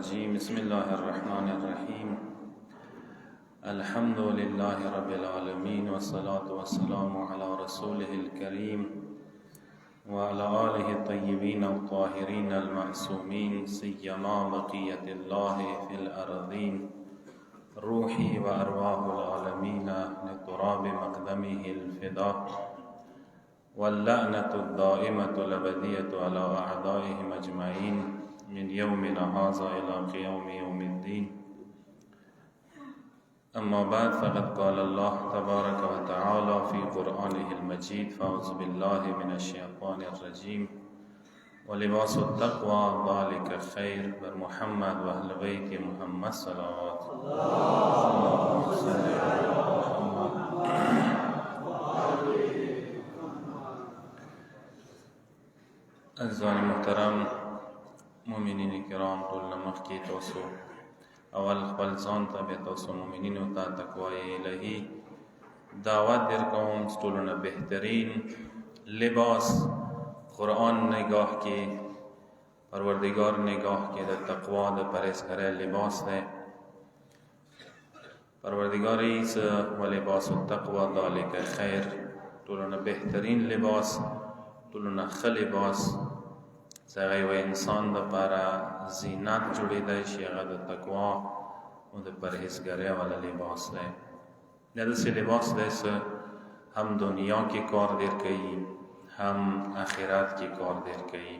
الرجيم بسم الله الرحمن الرحيم الحمد لله رب العالمين والصلاة والسلام على رسوله الكريم وعلى آله الطيبين الطاهرين المعصومين سيما بقية الله في الأرضين روحي وأرواح العالمين لتراب مقدمه الفداء واللعنة الدائمة الأبدية على أعدائهم أجمعين من يومنا هذا إلى قيام يوم الدين. أما بعد فقد قال الله تبارك وتعالى في قرآنه المجيد فأعوذ بالله من الشيطان الرجيم ولباس التقوى ذلك خير بمحمد وأهل بيت محمد صلوات اللهم صل على محمد. أعزائي المحترم مؤمنین کرام ټول مخکې تاسو اول خپل ځان ته بیا تاسو مؤمنینو ته تقوی الهی دعوت درکوم ټولو نه بهترین لباس قرآن نگاه کې پروردگار نگاه کې د تقوا د پرهیزګاری لباس دی. پروردگار ایس و لباس التقوى ذلك خیر ټولو نه بهترین لباس ټولو نه ښه لباس هغه یو انسان دپاره زینت جوړېدی شي هغه د تقوا او د پرهیزګارۍ والا لباس دی. دا داسې لباس دی چې هم دنیا کې کار ډېر کوي هم آخرت کې کار ډېر کوي.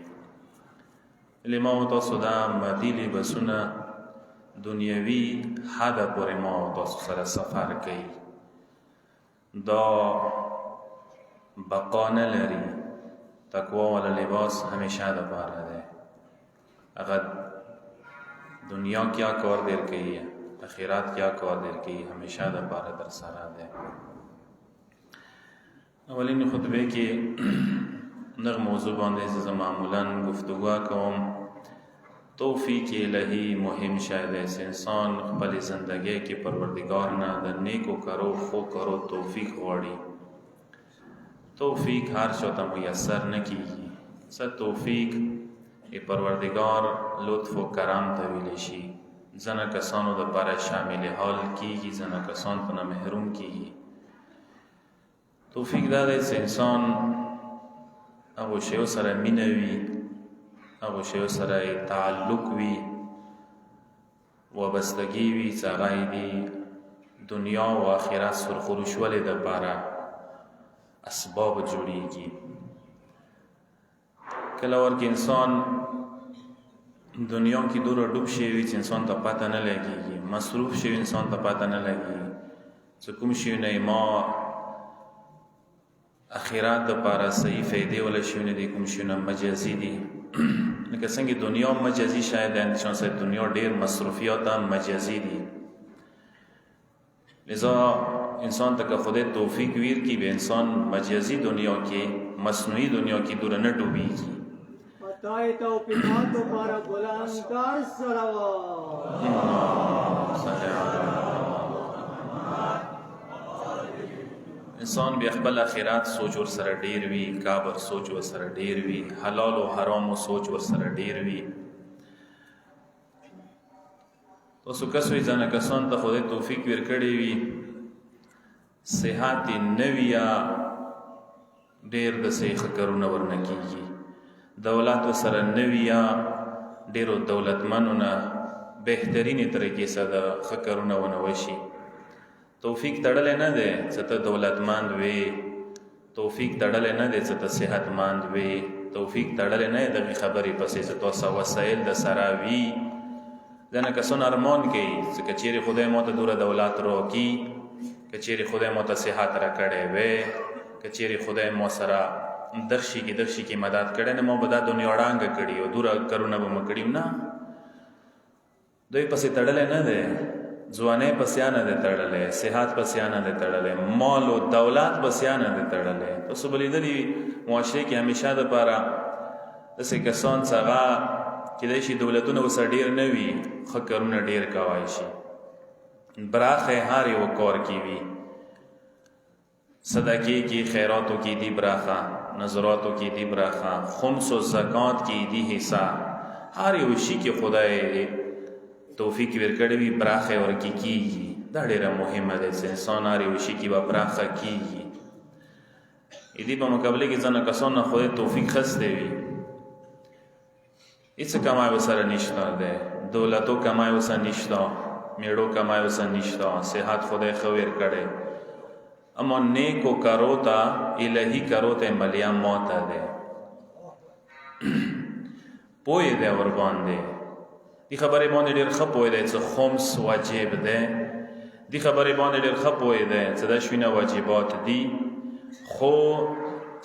ما او تاسو دا مادي لباسونه دنیوي حده پورې ما او تاسو سره سفر کوي، دا بقا نه لري. تقوا والا لباس همیشه دا پاره ده. اگر دنیا کیا کار دیر کئی ہے اخیرات کیا کار دیر کئی ہمیشہ دا پاره در سرا ده. اولین خطبه کی نغ موضوع بانده سے معمولا گفتگو کوم توفیق الہی مهم شاید ایسے انسان خپل زندگی کی پروردگار نه د نیکو کرو خو کرو توفیق غواړي. توفیق هر چاته میسر نکیږي. څه توفیق پروردگار لطف و کرم ته ویلی شي. ځنه کسانو دپاره شامل حال کیږي، ځنه کسان په نه محروم کیږي. توفیق دا دی چې انسان هغو شیو سره مینه وي، هغو شیو سره تعلق وي، وابستګي وي چې هغه یې د دنیا و آخرت سرخوشولې دپاره اسباب جوړیږي. کله ورکه انسان دنیا کې دوره ډوب شي وي چې انسان ته پته نه لګیږي، مصروف شي انسان ته پته نه لګیږي چې کوم شي نه ما اخرات دپاره صحیح فایدې ولا شي نه دي، کوم شي نه مجازي دي. لکه څنګه دنیا مجازي شاید انسان سره دنیا ډیر مصروفیات هم مجازي دي. لذا انسان تک خود توفیق ویر کی به انسان مجازی دنیا کی مصنوعی دنیا کی دور نہ ڈوبیږي. عطای توفیقات پر بلندتر صلوات انسان بیا خپل اخرات سوچ ور سره ډیر وی، کابر سوچ ور سره ډیر وی، حلال او حرام سوچ ور سره ډیر وی. تاسو کسوې ځنه کسان ته خدای توفیق ور کړی وی، صحت نویا ډیر د صحیح کارونه ورنه کیږي، دولت سره نویا ډیرو دولتمنونه بهترینې طریقې سره د خکرونه ونه وشي. توفیق تړل نه دی چې ته دولتمند وي، توفیق تړل نه دی چې ته صحتمند وي، توفیق تړل نه دی د خبرې پسې چې تاسو وسایل د سره وي. ځنه کسان ارمان کوي چې کچېرې خدای ماته دوره دولت راکړي، کچېرې خدای ماته صحت را کړی وی، کچېرې خدای ما سره دغشي کې مدد کړی نه ما به دا دنیا ړانګه کړي او دوره کارونه به مو کړي. نه، دوی پسې تړلی نه دی، ځوانۍ پسې نه دی تړلی، صحت پسې نه دی تړلی، مال او دولت پسې نه دی تړلی. تاسو به لیدلي معاشرې کې همیشه دپاره داسې کسان چې هغه کیدای شي دولتونه ورسره ډېر نه وي، ښه کارونه ډېر کولی شي، براخه هر یو کار کی وی، صدقے کی خیراتوں کی دی براخه، نظراتوں کی دی براخه، خمس و زکات کی دی حصہ، هر یو شي کې خدای توفیق ورکړی وي پراخه ورکی کیږي. دا ډیره مهمه ده چې انسان اړ وشي کی با پراخه کیږي. دې په مقابله کې ځنه کسانو خدای توفیق خسته وي، هیڅ کمای وسره نشته ده، دولتو کمای وسره نشته، میړو کمای وسره نشته، صحت خدای خو ورکړي، اما نیکو کرو تا الہی کرو ته ملیا موت ده پوی ده ور باندې. دی خبرې باندې ډېر ښه پوی ده چې خمس واجب ده، دی خبرې باندې ډېر ښه پوی ده چې دا شوینه واجبات دي، خو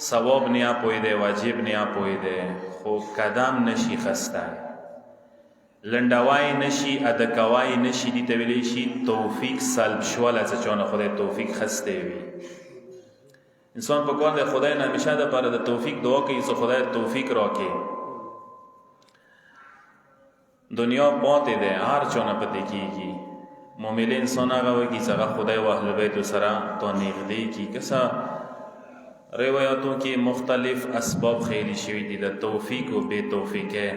ثواب نه پوی ده، واجب نه پوی ده، خو قدم نشي خستای، لنډوای نشي، ادکوای نشي، دي ته ویلی شي توفیق سلب شواله چې چونه خدای توفیق خسته وي. انسان په کار د خدای نه همیشه د پاره د توفیق دعا کوي چې خدای توفیق راکړي. دنیا پاتې ده، هر چونه پته کیږي. مؤمن انسان هغه وي چې هغه خدای او اهل بیت سره تو نږدې کی. کسا روایتوں کې مختلف اسباب خیلی شوی دي د توفیق او بے توفیقه.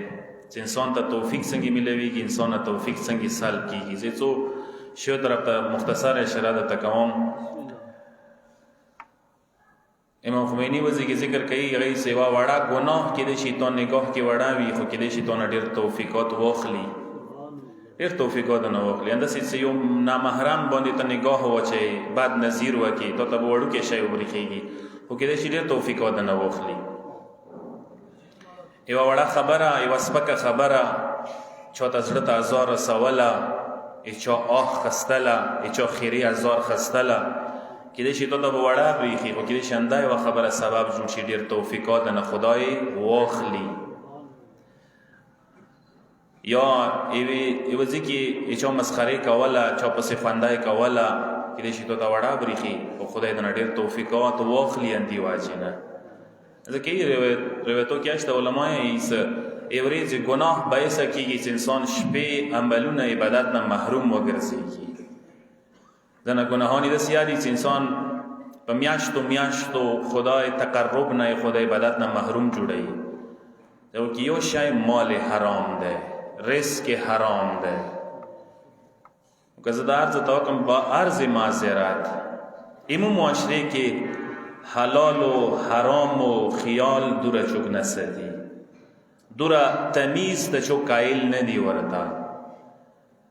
انسان ته توفیق څنګه ملويږي، انسان ته توفیق څنګه سلب کیږي. زه څو شو طرف ته مختصر اشاره د تکوم. امام خمینی وځي کې ذکر کوي هغه سیوا وړا ګناه کې د شیطان نگاه کې وړا وي، خو کې د شیطان ډېر توفیقات واخلي، ډېر توفیقات نه واخلي. انداسې چې یو نامحرم باندې ته نگاه واچي، بد نظیر وکي، ته ته وړو کې شی وبرخيږي، خو کې د شي ډېر توفیقات نه واخلي. یو وړه خبره، یو سپکه خبره چاته زړه ته ازار رسوله، چا آه خستله، چا خیری ازار خستله، کېدای شي ته به وړه بریښي، خو کېدای شي همدا یوه خبره سبب جوړ شي ډېر توفیقات نه خدای واخلي. یا یوه ځای کې چا مسخرې کوله، چا پسې خندای کوله، کېدای شي ته وړه بریښي، خو خدای دنه ډېر توفیقات واخلي اندې واجې نه. ځکه روایتو کې شته علما یې ورځې ګناه باعثه کېږي چې انسان شپې عملونه عبادت نه محروم وګرځېږي. ځنه ګناهان داسې یادي چې انسان په میاشتو خدای تقرب نه، خدای عبادت نه محروم جوړوي. یو کې یو شی مال حرام ده، رزق حرام ده. که زه د عرض ته وکړم با عرض معذرت، ایمو معاشره کې حلال و حرام و خیال دوره چوک نسدی، دوره تمیز ته چوک قائل ندی ورته.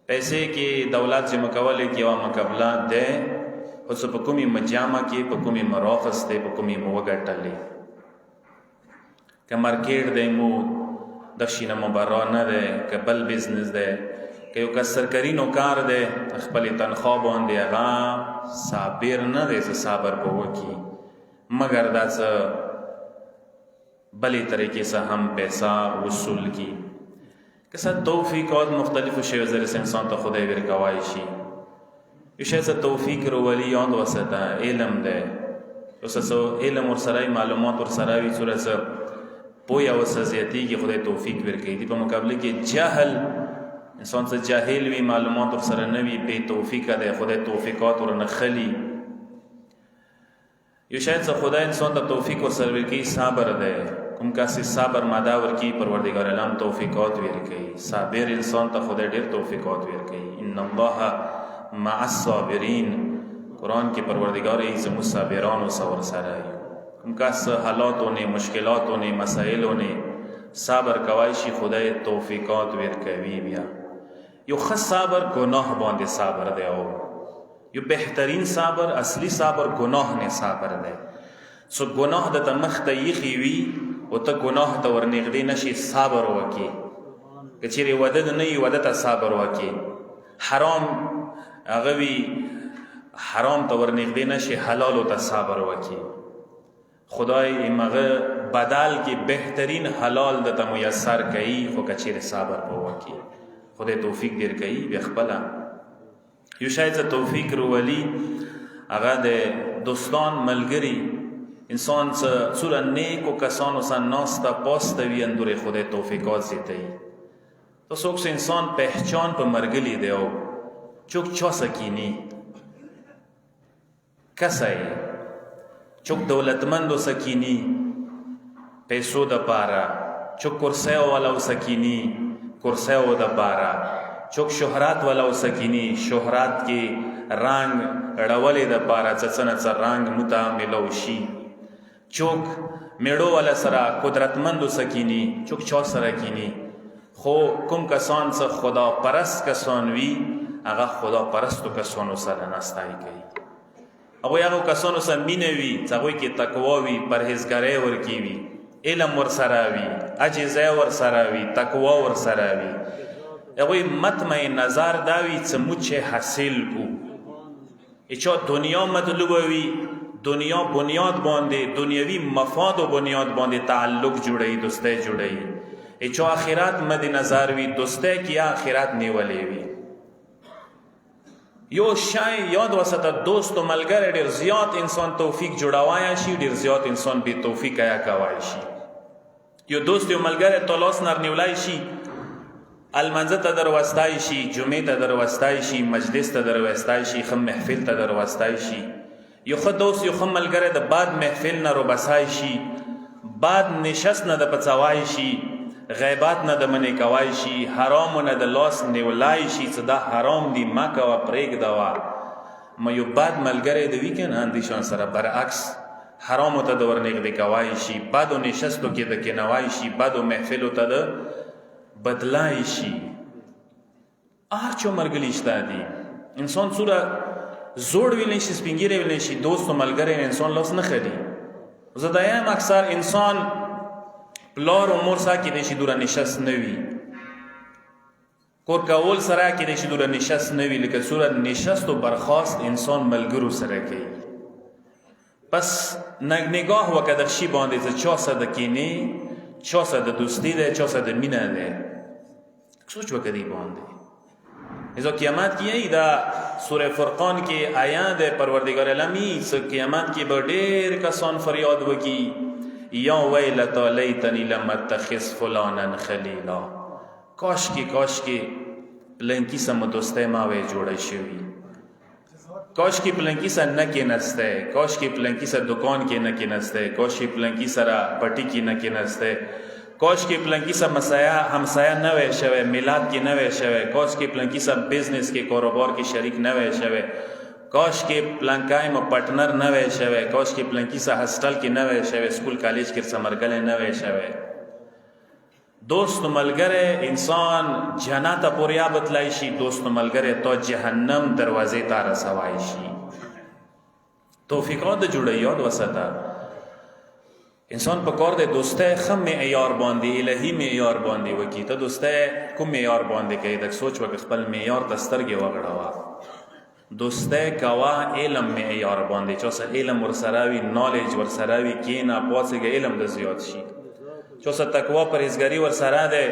پیسې کې دولت جمع کولې کې یوه مقابله ده، خو څه په کومې مجامه کې، په کومې مراخص دی، په کومې مو وګټلې. که مارکیټ دی مو دغشي نه مبرا نه دی، که بل بزنس دی، که یو کس سرکاري نوکار دی خپلې تنخوا باندې هغه صابر نه دی چې صبر به وکړي، مگر دا څه بلې طریقې سے هم پیسہ وصول کی. کسا توفیقات مختلف شیو ذریعے سے انسان تا خدای ورکوائی شي. یو شاید سا توفیق رو ولی یاد وسطا علم ده، یو سا علم ورسرائی معلومات ورسرائی صورت سا پویا وسا زیادی کی خدای توفیق ورکی دی. پا مقابلے کی جاہل انسان سا جاہل وی معلومات ورسرنوی بے توفیق ده، خدای توفیقات ورنخلی. یو شاید سا خدای انسان تا توفیق ورسر ورکی صابر ده، کم کسی صبر مدا ورکی پروردگار علام توفیقات ورکی. صابر انسان تا خدای ډیر توفیقات ورکی. ان الله مع الصابرین، قرآن کی پروردگار ایزم صابران و صبر سرائی. کم کس حالاتوں نے مشکلاتوں نے مسائلوں نے صبر کوایشی خدای توفیقات ورکی بیا. یو خاص صبر گناہ باندې صبر ده، او یو بهترین صبر اصلی صبر گناہ نه صبر ده. سو گناہ د تمخ ته یخي وی او ته گناه ته ورنږدې نشي، صبر وکي. که چیرې وده نه وي وده ته صبر وکي. حرام هغه وي حرام ته ورنږدې نشي، حلالو ته صبر وکي. خدای هغه بدل کې بهترین حلال دته میسر کوي، خو که چیرې صبر په وکي خدای توفیق ډېر کوي. بیا خپله یو شاید توفیق روولي هغه د دوستان ملګري انسان څوره نیکو کسانو سره ناسته پاسته وي، اندورې خدای توفیقات زیاتوي. تو څوک چې انسان پہچان په مرګلي دی او چوک چا سکینی کسای چوک دولتمندو سکینی پیسو د پاره، چوک کرسیو والا سکینی کرسیو د پاره، چوک شهرات والا سکینی شهرات کې رنگ رولې د پاره څڅنه رنگ متعاملو شي چوک میړو والا سره قدرتمند سکینی چوک چا سره کینی خو کوم کسان څخه خدا پرست کسان وی هغه خدا پرستو کسانو سره نستای کوي هغه کسانو سره مینوي هغه کې تقوا وی پرهیزګاری ورکی وی علم ور سره وی عجزه ور سره وی تقوا ور سره وی هغه مطمئن نظر داوی چې موږ حاصل کو اچھا دنیا مطلوب وی دنیا بنیاد باندې دنیوي مفاد او بنیاد باندې تعلق جوړي دوسته جوړي اچھا آخرت مد نظر وی دوسته کیا آخرت نیولې وی یو شای یاد وسته دوست او ملګری ډیر زیات انسان توفیق جوړاوای شي ډیر زیات انسان به توفیق یا کوي شي یو دوست یو ملګری تلاس نر نیولای شي المنزه ته دروستای شي جمعه ته دروستای شي مجلس ته دروستای شي خم محفل ته دروستای شي یو خو دوست یو خم ملګری د بعد محفل نه رو بسای شي بعد نشست نه د پڅوای شي غیبات نه د منی کوای شي حرام نه د لاس نیولای شي چې دا حرام دی ما کا پرېګ دوا مې یو بعد ملګری د ویکند اندیشان سره برعکس حرام ته د ورنګ دی کوای شي بعد نشستو کې د کینوای شي بعد محفل ته د بدلای شي چو مرګلی شته دي انسان سوره زوړ ویل شي سپینګیره ویل شي دوست او ملګری انسان لاس نه خدي زدایم اکثر انسان پلار او مور سره کې د شي دوره نشست نوي کور کول سره کې د شي دوره نشست نوي لکه سوره نشست او برخاست انسان ملګرو سره کوي پس نگاه وکړه شي باندې چې چا سره د کینی چا سره د دوستی ده چا سره د مینه ده سوچ وکړئ باندې ازا قیامت کی دا سوره فرقان کې آیات پروردگار عالمی س قیامت کې به ډېر کسان فریاد وکي یا ویلتا لیتنی لم اتخذ فلانا خلیلا کاش کې پلنکی سم دوسته ما وې جوړه شوی کاش کې پلنکی سره نه کې نسته کاش کې پلنکی سره دکان کې نه کې نسته کاش کې پلنکی سره پټی کې نه کې نسته کاش کې پلنکی سره مسایا همسایا نه وې شوی میلاد کې نه وې شوی کاش کې پلنکی سره بزنس کې کاروبار کې شریک نه وې شوی کاش کې پلنکای مو پارټنر نه وې شوی کاش کې پلنکی سره هاستل کې نه وې شوی سکول کالج کې سمرګل نه وې شوی دوست ملګری انسان جنت پوریا بتلای شي دوست ملګری تو جهنم دروازې ته رسوای شي توفیقات جوړي یاد وساته انسان په کار د دوسته خم معیار باندې الهی معیار باندې وکي ته دوسته کوم معیار باندې کوي د سوچ وکړ خپل معیار د سترګې وغړاوه دوسته کوا علم معیار باندې چې سره علم ورسراوي نالج ورسراوي کینا پوسګه علم د زیات شي چې سره تقوا پرهیزګاری ورسره ده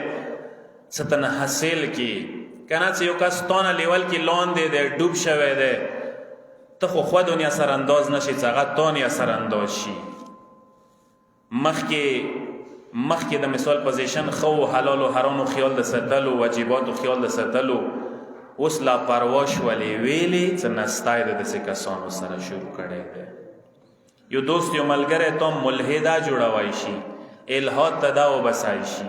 ستنه حاصل کی کنه چې یو کس تونه لیول کې لون دی ډوب شوی دی ته خو دنیا سره انداز نشي څنګه تونه سره انداز شي مخکې د مثال پوزیشن خو حلال او حرام خیال د ساتلو واجبات او خیال د ساتلو اوس لا پرواش ولې ویلې چې نستای د دې کسانو سره شروع کړي دي یو دوست یو ملګری ته ملحدا جوړوي شي الہات تدا و بسای شي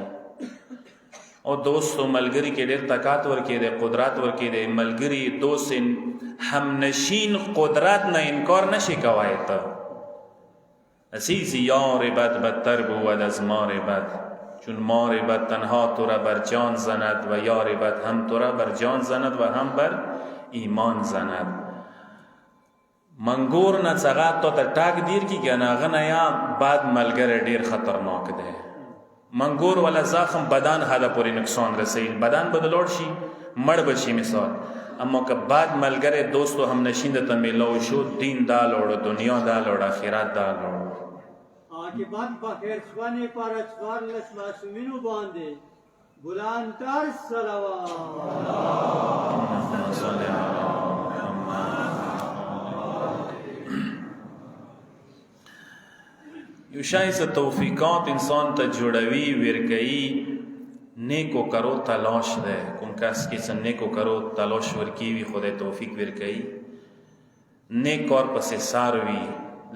او دوست او ملګری کې ډېر طاقت ورکې دي قدرت ورکې دي ملګری دوست هم نشین قدرت نه انکار نشي کوي ته عزیز یار بد بدتر بود از مار بد چون مار بد تنها تو را بر جان زند و یار بد هم تو را بر جان زند و هم بر ایمان زند منګور نه څنګه ته ټاک دیر کی غناغه یا بعد ملګری ډیر خطرناک دی منګور ولا زخم بدن هدا پورې نقصان رسېل بدن بدلور شي مړ بشي مثال اما که بعد ملګری دوستو هم نشین ته ملو شو دین دا لوړ دنیا دا لوړ آخرت دا لوړ عاقبت بخیر شوانی پر اچوار لس معصومینو باندې بلندتر صلوات اللهم صل علی یو شای سے توفیقات انسان ته جوړوي ورګي نیکو کرو تلاش ده کوم کس کې څنګه نیکو کرو تلاش ورکی وي خدای توفیق ورکړي نیک کار پسې ساروي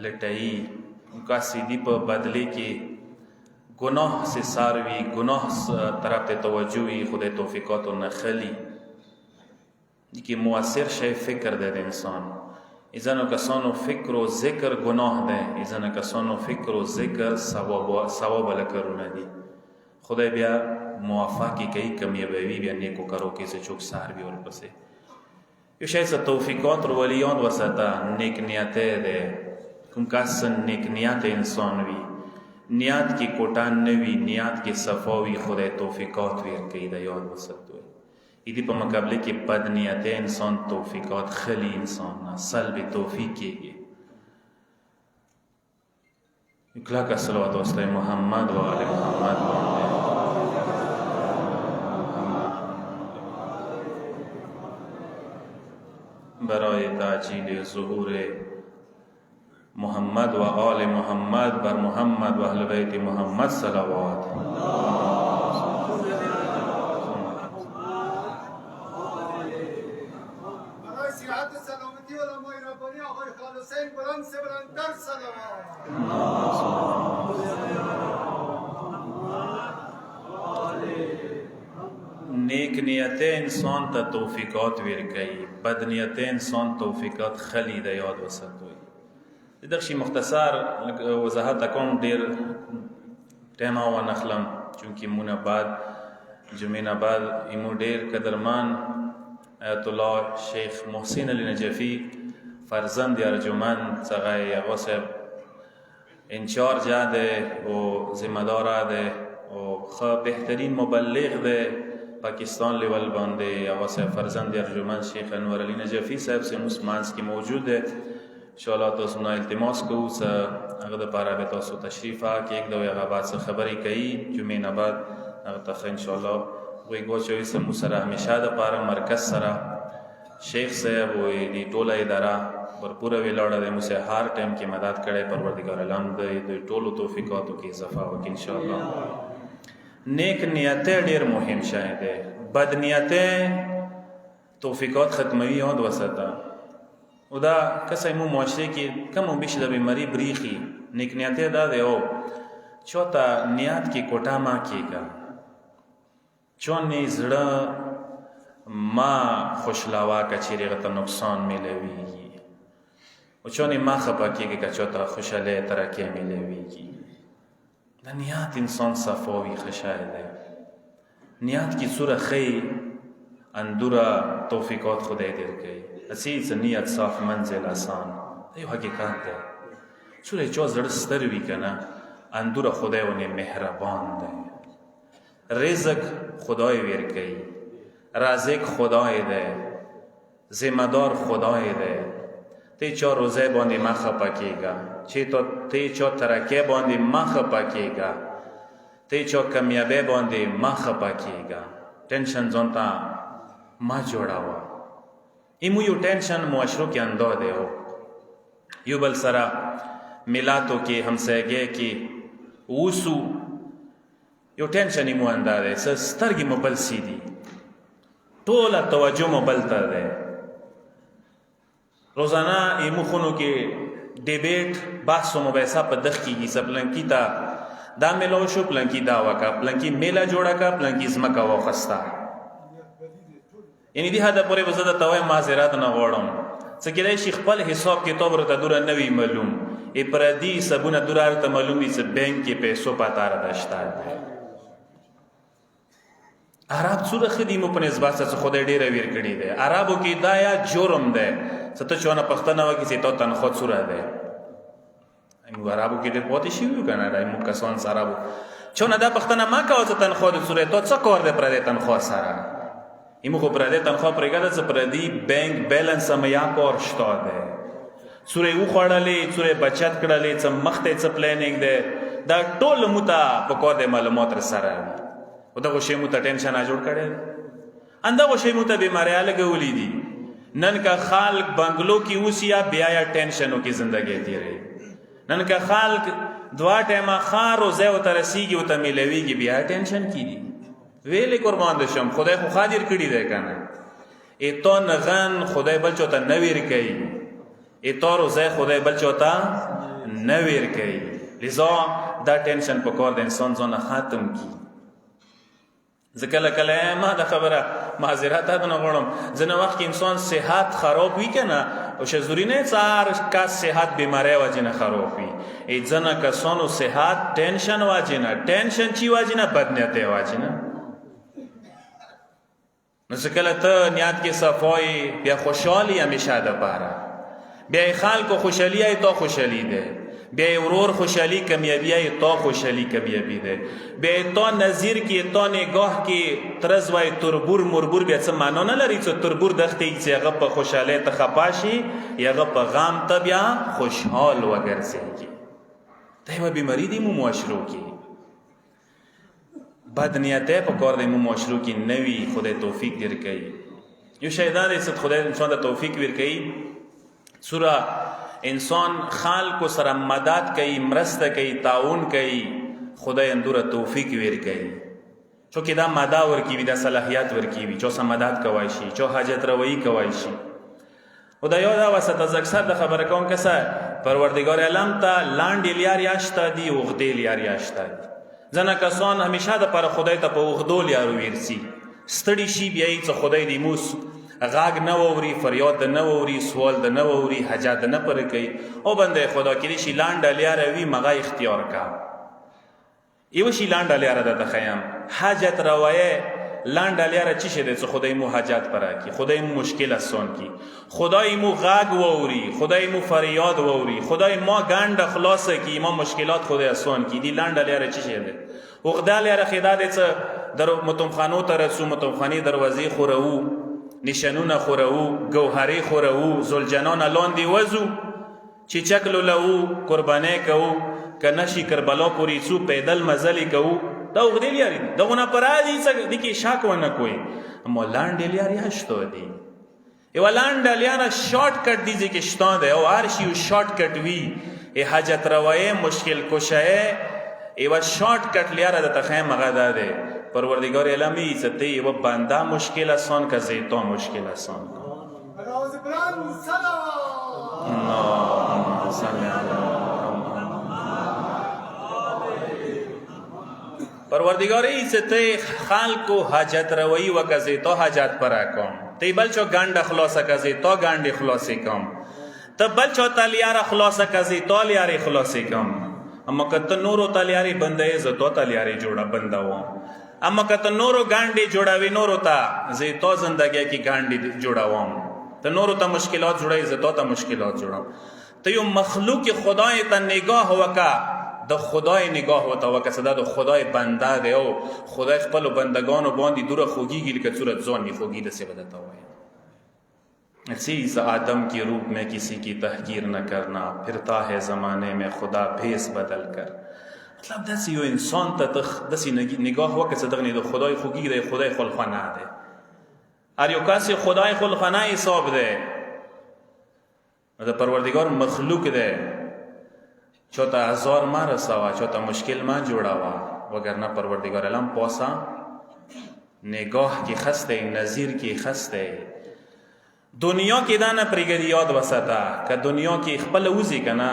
لټي کوم کس دې په بدله کې گناه سے ساروي گناه طرف ته توجه وي خدای توفیقات نه خلی که مؤثر شی فکر ده د انسان. ازنو کسانو فکر و ذکر گناه ده، ازنو کسانو فکر و ذکر ثواب لکرونه دی. خدای بیا موافقی کئی کمیابوی بیا نیکو کرو کسی چوک سار بی اور پسے یو شاید سا توفیقات رو ولیان وسطا نیک نیته ده. کم کسن نیک نیت انسان وی، نیت کی کوٹان نوی، نیت کی صفاوی خدای توفیقات ویر کئی ده یاد وسط دوی. ایدی پا مقابلے کی بد نیت انسان توفیقات خلی انسان سلب توفیق کی گی. اکلا کا صلوات وسلم محمد و آل محمد و برای تعجیل ظهور محمد و آل محمد بر محمد و اهل بیت محمد صلوات. برای صحت سلامتی علمای ربانی آقای خالصین بلند سے بلندتر صلوات. نیک نیت انسان تا توفیقات ویر کئی، بد نیت انسان توفیقات خلی ده یاد وسط دوی. دخشی مختصر وضاحت اکون دیر ٹیما و نخلم چونکہ مون بعد جمعین بعد ایمو دیر قدرمان آیت اللہ شیخ محسن علی نجفی فرزند ارجمند سغای غصب انچارج ده و ذمدار ده و خواه بہترین مبلغ ده پاکستان لیول باندے یا سے فرزند ارجمند شیخ انور علی نجفی صاحب سے مسمانس کی موجود ہے. انشاءاللہ تو سنا التماس کو سا اغد پارا بیتا سو تشریف آکے ایک دو یا بعد سے خبری کئی جمعین بعد اغد تخ انشاءاللہ وی گو چوئی سے مسرہ ہمیشہ دا پارا مرکز سرا شیخ صاحب وی دی ٹولا ادارہ برپورا وی لوڑا دے مسے ہر ٹائم کی مدد کرے پروردگار الحمد دے ٹولو توفیقاتو کی اضافہ وکی انشاءاللہ. نیک نیتیں ډیر مهم شاید ہے، بد نیتیں توفیقات ختموی یاد وسطا. و دا کسی مو معاشره کی کم و بیش دا بیماری بریخی نیک نیتیں دا دے او چوتا نیت کی کوٹا ما کی گا چون نیزڑا ما خوشلاوا کا چیری غتا نقصان ملوی گی و چون ما خپا کی گا چوتا خوشالے ترکی ملوی گی. نیت انسان صفاوی خشاید ہے، نیت کی سورہ خی اندورا توفیقات خدای دیر گئی. اسیز نیت صاف منزل آسان ایو حقیقت ہے. سورہ چو زرستر بھی کنا اندورا خدای ونی مہربان دے. رزق خدای ویر گئی، رازق خدای دے، ذمہ دار خدای دے. تی چو روزے باندی ما خپا کی گا، تی چو ترکے باندی ما خپا کی گا، تی چو کمیابے باندی ما خپا کی گا. ٹینشن زونتا ما جوڑا ہوا ایمو یو ٹینشن معاشروں کے اندو دے ہو یو بل سرا ملاتو کی ہمسایگے کی وسو یو ٹینشن ایمو اندہ دے سسترگی مبل سی دی طولا توجہ مبل تر دے. روزانہ ایمو خونو کی ڈیبیٹ بحث و مباحثہ پر دخ کی گی سب پلنکی تا دا ملو شو پلنکی داوا کا پلنکی میلا جوڑا کا پلنکی زمکا و خستا. یعنی دی حدا پوری وزدہ توائی معذرات نغوڑم سکیدای شیخ پل حساب کتاب رو تا دورا نوی معلوم ای پردی سبونا دورا رو تا معلوم دی سب بینک کی پیسو پاتا را داشتا ہے. عرب سور خدی مو پنیز باسا سو خودای دیر ویر کردی دے. عربو کی دایا جورم دے ستا چوانا پختنا وکی سی تو تنخود سورا دے. ایمو عربو کی دیر پوتی شیویو کنا دا ایمو کسان سا عربو چوانا دا پختنا ما کوا سا تنخود سورا تو چا کور دے پردے تنخود سارا ایمو خو پردے تنخود پرگا دا سا پردی بینک بیلنس میا کور شتا دے. سورا او خوڑا لی سورا بچت کڑا لی سا مخت سا پلیننگ دے دا ٹول موتا پکور دے معلومات رسارا و دا غشی موتا ٹینشن آجوڑ کڑے اندہ غشی موتا بیماری آلگولی دی. نن کا خالق بنگلو کی اوسیا بیایا ٹینشنوں کی زندگی دی رہی. نن کا خالق دعا ٹیما خان روزے و ترسی گی و تمیلوی گی بیایا ٹینشن کی دی. ویلی قربان دشم خدای خو خادر کڑی دے کنا ای تو نغن خدای بلچو تا نویر کئی ای تو روزے خدای بلچو تا نویر کئی. لذا دا ٹینشن پکور دا انسان زون ختم کی. زه کله کله ما د خبره معذرت نه غواړم ځینې وخت کې انسان صحت خراب وي که نه او شزوری نه هر کس صحت بیماری وجې نه خراب وي ځینې کسانو صحت ټینشن وجې نه ټینشن چی وجې نه بدنیتۍ وجې نه نو چې کله ته نیت کې صفای بیا خوشحالي همیشه دپاره بیا خلکو خوشحالي ای تا خوشحالي ده بیا ورور خوشحالی کمیابی ای تا خوشحالی کمیابی ده بیا تا نظیر کی تا نگاه کی طرز وای تربور مربور بیا څه معنا نه لري چې تربور دخته چې هغه په خوشحالی ته خپاشي یا هغه په غم ته بیا خوشحال وګرځي دا یوه بیماری دی مو معاشرو کې بدنیتۍ په کار دی مو معاشرو کې نوي خدای توفیق درکوي یو شی دا دی چې خدای انسان ته توفیق ورکوي سوره انسان خلکو سره مدد کوي مرسته کوي تعاون کوي خدای اندوره توفیق ورکوي چونکې دا ماده ورکوي دا صلاحیت ورکوي چې مدد کوای شي چې حاجت روایی کوای شي او دا یو دا وسط از اکثر د خبره کوم کسه پروردگار عالم ته لاندې لیارې اشته دي اوږدې لیارې اشته دي ځنه کسان همیشه د پر خدای ته په اوږدو لیارو ورسي ستړي شي بیا یې څه خدای دې موس غاگ نه ووري فریاد نه ووري سوال نه ووري حاجت نه پر کوي او بنده خدا کړي شي لاندې لیاره وی مغه اختیار کا یو شي لاندې لیاره د تخیم حاجت روایه لاندې لیاره چی شه د خدای مو حاجت پر کی خدای مو مشکل آسان کی خدای مو غاگ ووري خدای مو فریاد ووري خدای ما گند خلاص کی ما مشکلات خدای آسان کی دی لاندې لیاره چی شه د وغدا لیاره خدا د در متمخانو تر رسو متمخانی دروازې خورو نشانونه خورو گوهری خورو زلجنان لاندې وزو چې چکلو لو قربانه کو کنشی کربلا پوری سو پیدل مزلی کو دا وغدی لیاری دغونه پرادی څنګه دکی شاک ونه کوي اما لاندې لیاری هشتو دی یو لاندې لیاره شارټ کټ دی چې شتان دی او هر شی شارټ کټ وی ای حاجت روایه مشکل کشه ایو شارټ کټ لیاره د تخیم غدا دی پروردگار عالمی ستې یو بنده مشکل آسان کا زیتا مشکل آسان راز بلند صلوات اللهم صل علی پروردگار ستې خلق حاجت روی و کا زیتا حاجت پر کوم تی بل چو گند خلاص کا زیتا گند خلاص کوم تبل چو تلیار خلاص کا زیتا لیار خلاص کوم اما کته نورو تلیاری بندې زتو تلیاری جوړه بنداو اما کته نورو گانډي جوړاوي نورو ته زه تو زندګي کې گانډي جوړاوم ته نورو ته مشکلات جوړای زه تو ته مشکلات جوړاوم ته یو مخلوق خدای ته نگاه وکا د خدای نگاه وته وکا صدا د خدای بنده دی او خدای خپل بندگانو باندې دوره خوږیږي لکه صورت ځان می خوږی د څه بدتا وای عزیز آدم کی روپ میں کسی کی تحقیر نہ کرنا پھرتا ہے زمانے میں خدا بھیس بدل کر مطلب داسې یو انسان ته داسې نگاه وکړه چې دغه د خدای خوږي دی خدای خلخانه دی هر یو کس خدای خلخانه حساب دی د پروردگار مخلوق دی چوته هزار ما رسوا چوته مشکل ما جوړاوا وگرنه پروردگار عالم پاسا نگاه کی خسته نظیر کی خسته دنیا کې دا نه پرېږدي یاد وساته که دنیا کې خپل وزي کنه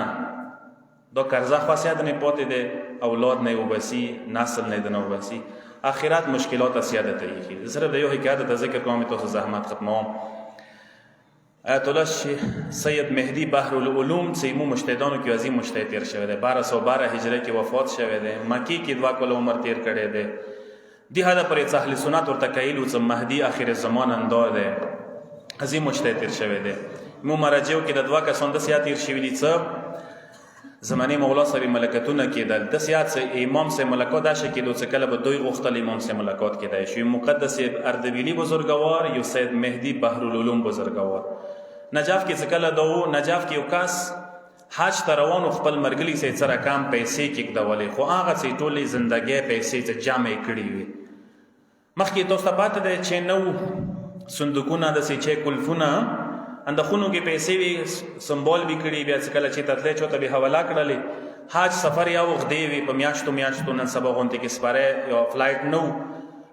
دا قرضه خاصیت نه پاتې دی اولاد نه وبسي نسل نه نه وبسي اخرت مشکلات سیادت یې صرف د یو حکایت ته ذکر کوم ته زحمت ختموم آیت الله سید مهدی بحر العلوم چې مو مجتهدانو کې عظیم مجتهد تیر شوی دی 1212 هجری کې وفات شوی دی مکی کې 2 کال عمر تیر کړی دی دی هدا پر اهل سنت ورته کایلو چې مهدی اخر زمان انداز دی عظیم مجتهد تیر شوی دی مو مراجعو کې د 2 کسان د سیات تیر شوی دي څه زمانی مولا سره ملکتونه کېدل د سیات سه امام سه ملاقات ده کېدو چې کله به دوی غختل امام سه ملاقات کېدای شي مقدس اردبیلی بزرگوار یو سید مهدی بحر العلوم بزرگوار نجاف کې څکله دو نجاف کې یو کس حج ته روان خپل مرګلی سه سره کام پیسې کې کډولې خو هغه سه ټولې ژوندۍ پیسې ته جامع کړې وي مخکې تاسو ته پاتې ده چې نو صندوقونه د سې چې کلفونه اند خونو کې پیسې وي سمبول به کړي بیا څکله چې تتلې چوته به حواله کړلې حج سفر یا وخت دی وي په میاشتو نن سبا غونته کې سپاره یو فلایټ نو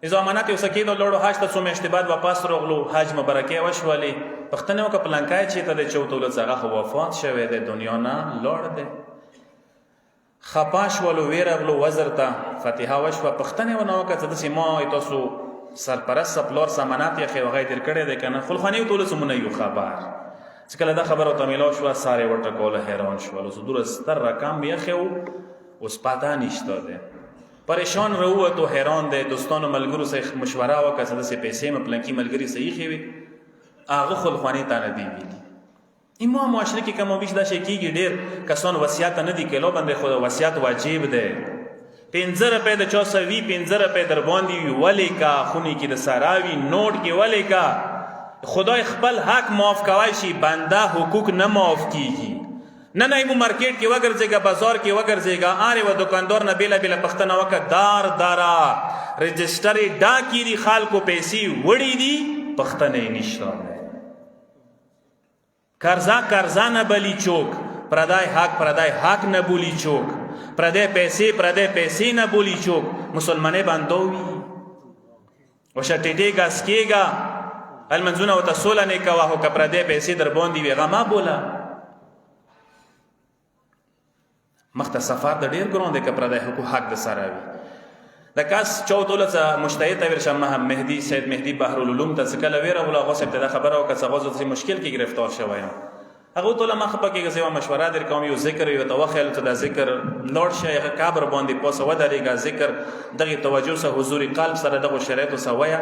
ازامانات یو سکیدو لړو حج ته څو میاشتې بعد واپس راغلو حج مبارکي وشولې پښتنه وک پلانکای چې ته د چوتو لڅغه وفات شوه د دنیا نه لوړ دی خپا شولو ویرغلو وزر ته فاتحه وشوه پښتنې ونه وکړه څه داسې ما تاسو سرپرست پلور سامانات یې خې هغه در کړی دی که نه خلخانې ټولو څه یو خبر چې کله دا خبره ورته میلاو شوه سارې وټکوله حیران شول اوس دومره ستر رقم یخې و اوس پته نشته دی پریشان راووتو حیران دی دوستانو ملګرو سره مشوره وکړه څه داسې پیسې مې پلنکي ملګري څه ایښې وې هغه خلخانې ته نه دی ویلي اما معاشره کې کم او بیش دا شی کېږي ډېر کسان وصیت نه دي کیلو باندې خو وصیت واجب دی 15 روپۍ د چا سره وي 15 روپۍ در باندې وي ولې کا خونې کې د سارا وي نوټ کې ولې کا خدای خپل حق معاف کوای شي بنده حقوق نه معاف کیږي نه مو مارکیټ کې وګرځېږه بازار کې وګرځېږه آرې و دکاندار نه بیله بیله پښتنه وکړه دار دارا رجسټرې ډاکې دي خلکو پیسې وړي دي پښتنې نشته قرضه نه بلی چوک پردای حق نه بولی چوک پردای پیسې نه بولی چوک مسلمانې باندوي وشه ټیټې ګاس کېږه المنځونه ورته سوله نه کوه خو که پردای پیسې در باندې وي هغه ما بوله مخته سفر د ډېر ګران دی که پردای حق د سره وي د کاس چوتوله څه مشتهد ته ورشه سید مهدي بحرالعلوم ته څه کله ویرغلو هغه صاحب ته دا خبره وکړه څه هغه زه مشکل کې گرفتار شوی یم هغه ټوله ما خپه کېږه زه یوه مشوره در کوم یو ذکر یو ته وخیل چې دا ذکر لوړ شي هغه قبر باندې پوسه ودرېږه ذکر دغې توجه سره حضور قلب سره دغو شرایطو سره وایه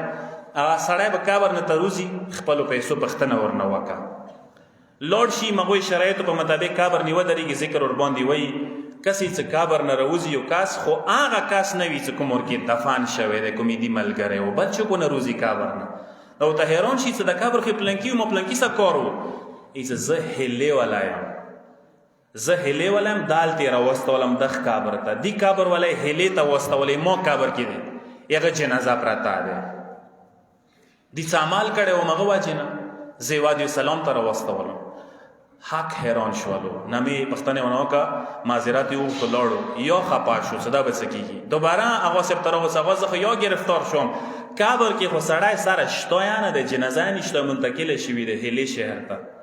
هغه سړی به قبر نه ته روځي خپلو پیسو پښتنه ورنه وکړه لوړ شي مغوی شرایطو په مطابق قبر نه ودرېږي ذکر ورباندې وایي کسی څه قبر نه راوځي یو کس خو هغه کس نه وي چې کوم ورکې دفن شوی دی کومې دي ملګری و بل څوک نه روځي قبر نه نو ته حیران شي چې د قبر خو پلنکي وم پلنکي څه کار و زه هیلې والا یم دال تې راوستولم دغ قبر ته دی قبر والا یې هیلې ته واستولی ما قبر کې دی هغه جنازه پرته دی دی څه عمل کړی وم هغه وجې نه زه یې وادي سلام ته راوستولم حق حیران شولو نمې پښتنې ونه وکړه معذرت یې وغوښتو لاړو یا خپه شو څه دا به څه کېږي دوباره هغه صاحب ته راغوڅ هغه زه خو یا گرفتار شوم قبر کې خو سړی سره شته یا نه دی جنازه یې نشته منتقله شوي دی هیلې شهر ته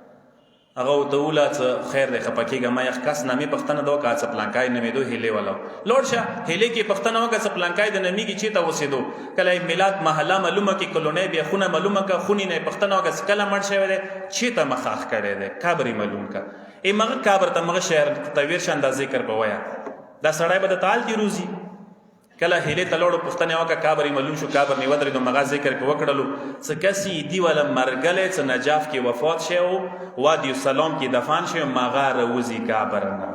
هغه ورته وویله څه خیر دی خفه کېږه ما یخ کس نامې پښتنه ده وکړه څه پلانکای نومېدو هیلې والا لوړ شه هیلې کې پښتنه وکړه څه پلانکای د نومېږي چېرته اوسېدو کله یې میلاد محله معلومه کړي کلونۍ بیا خونه معلومه کړه خونې نه یې پښتنه وکړه څه کله مړ شوی دی چېرته مخاخ کړی دی قبر یې معلوم کړه مغه قبر ته مغه شهر ته ویر شه دا ذکر په وایه دا سړی به د تال دي روزي کله هیلې ته لاړو پوښتنې وکړه قبر یې معلوم شو قبر نه ودرېدو مغه ذکر پې وکړلو څه کسي دي والا مرګلی څه نجاف کې وفات شوی و وادي السلام کې دفن شوی مغه راوځي قبر نه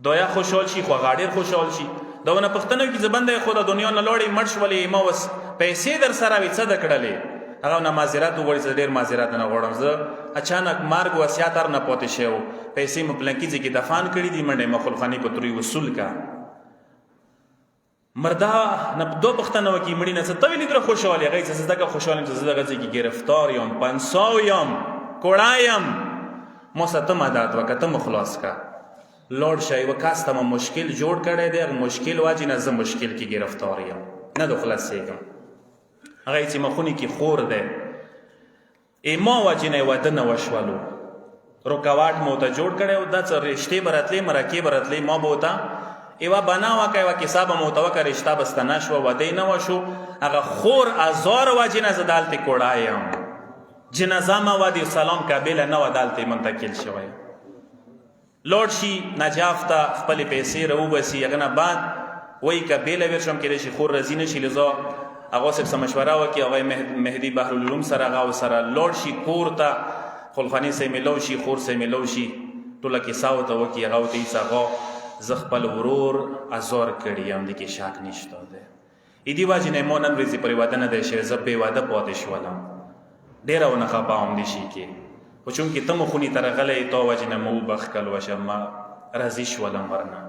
دویا خوشحال شي خو هغه ډېر خوشحال شي دا ونه پوښتنه وکړي زه بنده خو د دنیا نه لاړې مړ شولې ما اوس پیسې در سره وي څه ده کړلې هغه نه معذرت وغواړي چې ډېر معذرت نه غواړم زه اچانک مرګ وصیت هر نه پاتې شوی و پیسې مې پلنکي ځای کې دفن کړي دي منډې مې خلخانې په تروی وصول کا مردا نه دو پښتنه وکړي مړي نه څه ته ویلي دره خوشحال هغه څه زده که خوشحال یم چې زه دغه ځای کې ګرفتار یم 500 یم کوړه یم ما سره ته مدد وکړه ته مې خلاص کړه لوړ شه یوه کس ته مې مشکل جوړ کړی دی هغه مشکل واجې نه زه مشکل کې ګرفتار یم نه د خلاصېږم هغه یې چې مخونې کې خور دی ما واجې نه یې واده نه وشولو رکاوټ مې ورته جوړ کړی و دا څه رشتې به راتلې مرکې به راتلې ما به ورته یوه بنا وکړه یوه کیسه به مې ورته وکړه رشته به سته نه شوه واده یې نه وشو هغه خور ازار واجې نه زه دلته کوړه یم جنازه مه وادي السلام قابله نه وه دلته منتقل شوی لوړ شي نجاف ته خپلې پیسې راوباسي هغه نه بعد وایي که بیله ویر شم کېدای شي خور راځي نه شي لذا هغه صاحب څه مشوره وکړي هغه مهدي بحرالعلوم سره هغه سره لوړ شي کور ته خلخانې سره میلو شي خور سره میلو شي ټوله کیسه ورته وکړي هغه ورته ایسه هغه زه خپل ورور ازار کړی یم دې کې شک نشته دی دې وجې نه ما نن ورځې پرې واده نه دی شوی زه بې واده پاتې شولم ډېره ونه خفه وم دې شي کې خو چونکې ته مو خونې ته راغلی تا وجې نه مو وبخښل وشه ما راضي شولم ورنه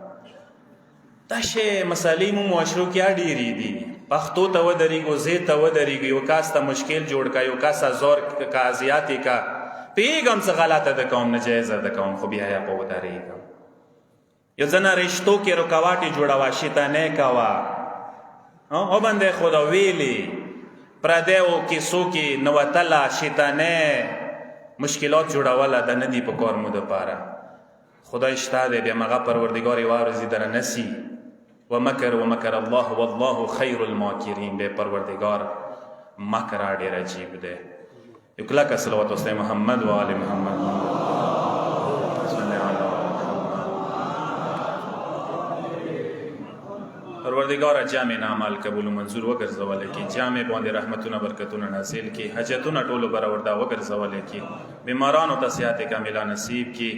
دا شی مسالې مو معاشرو کې ډېرې دي پښتو ته ودرېږو زه ته ودرېږو یو کس ته مشکل جوړ کا یو کس ازار کا اذیت یې کا پوهېږم څه غلطه ده کوم ناجایزه ده کوم خو بیا یې په ودرېږم یو ځنه رشتو کې رکاوټ یې جوړوه شیطانۍ کوه او بنده خدا ویلي پردیو کیسو کې نوتله شیطانۍ مشکلات جوړوله د نه دي په کار مو دپاره خدای شته دی بیا مغه پروردگار یوه ورځې دره نسی ومکر الله والله خیر الماکرین دی پروردگار مکر ډېر عجیب دی. یو کلکه صلوات وستای محمد و آل محمد صلی علی پروردگار جامع عمل قبول و منظور وګرځولې کی جامع باندې رحمتونه برکتونه نازل کی حاجتونه ټولو بروردا وګرځولې کی بیمارانو ته صحت کامله نصیب کی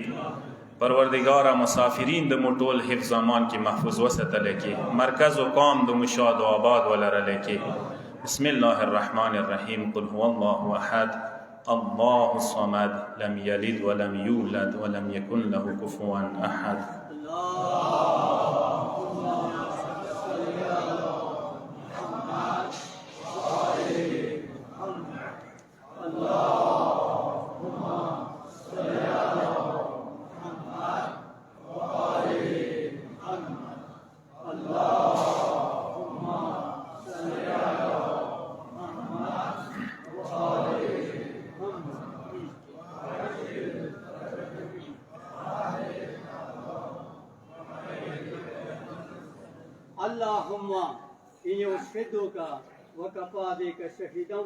پروردگار مسافرین د موټول حفظ امان کی محفوظ وساتل کی مرکز و قام د مشاد و آباد ولرل کی. بسم الله الرحمن الرحیم قل هو الله احد الله الصمد لم یلد ولم یولد ولم یکن له کفوا احد. اللهم إني أشهدك وكفى بك شهيدا